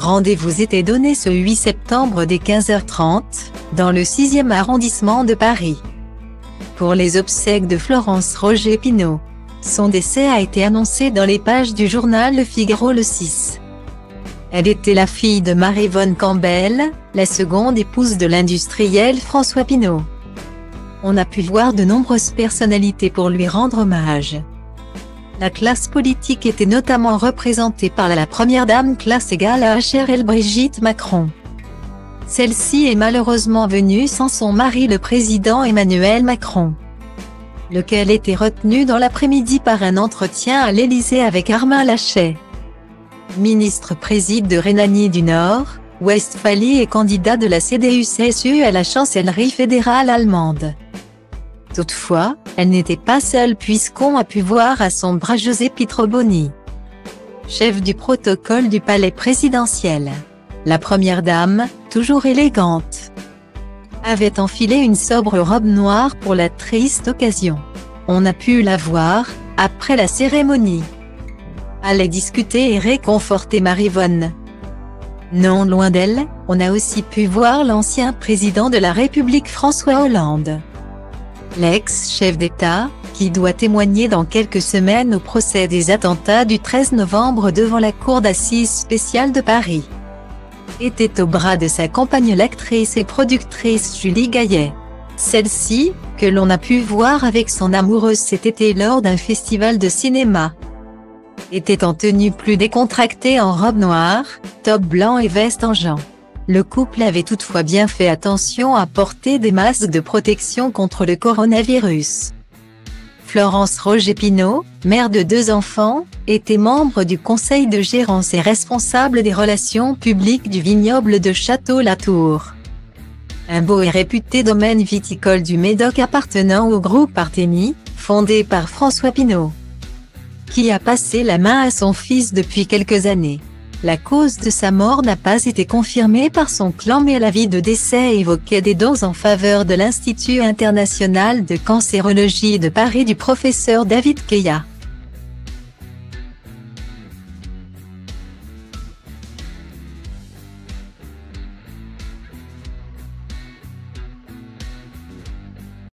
Rendez-vous était donné ce 8 septembre dès 15h30, dans le 6e arrondissement de Paris, pour les obsèques de Florence Roger Pinault. Son décès a été annoncé dans les pages du journal Le Figaro le 6. Elle était la fille de Marie-Yvonne Campbell, la seconde épouse de l'industriel François Pinault. On a pu voir de nombreuses personnalités pour lui rendre hommage. La classe politique était notamment représentée par la première dame, classe égale à HRL Brigitte Macron. Celle-ci est malheureusement venue sans son mari le président Emmanuel Macron, lequel était retenu dans l'après-midi par un entretien à l'Élysée avec Armin Laschet, ministre-président de Rhénanie du Nord, Westphalie et candidat de la CDU-CSU à la chancellerie fédérale allemande. Toutefois, elle n'était pas seule puisqu'on a pu voir à son bras José Pietroboni, chef du protocole du palais présidentiel. La première dame, toujours élégante, avait enfilé une sobre robe noire pour la triste occasion. On a pu la voir, après la cérémonie, aller discuter et réconforter Marie-Yvonne. Non loin d'elle, on a aussi pu voir l'ancien président de la République François Hollande, l'ex-chef d'État, qui doit témoigner dans quelques semaines au procès des attentats du 13 novembre devant la cour d'assises spéciale de Paris, était au bras de sa compagne l'actrice et productrice Julie Gaillet. Celle-ci, que l'on a pu voir avec son amoureuse cet été lors d'un festival de cinéma, était en tenue plus décontractée en robe noire, top blanc et veste en jean. Le couple avait toutefois bien fait attention à porter des masques de protection contre le coronavirus. Florence Roger Pinault, mère de 2 enfants, était membre du conseil de gérance et responsable des relations publiques du vignoble de Château-Latour, un beau et réputé domaine viticole du Médoc appartenant au groupe Artémis, fondé par François Pinault, qui a passé la main à son fils depuis quelques années. La cause de sa mort n'a pas été confirmée par son clan, mais l'avis de décès évoquait des dons en faveur de l'Institut international de cancérologie de Paris du professeur David Keya.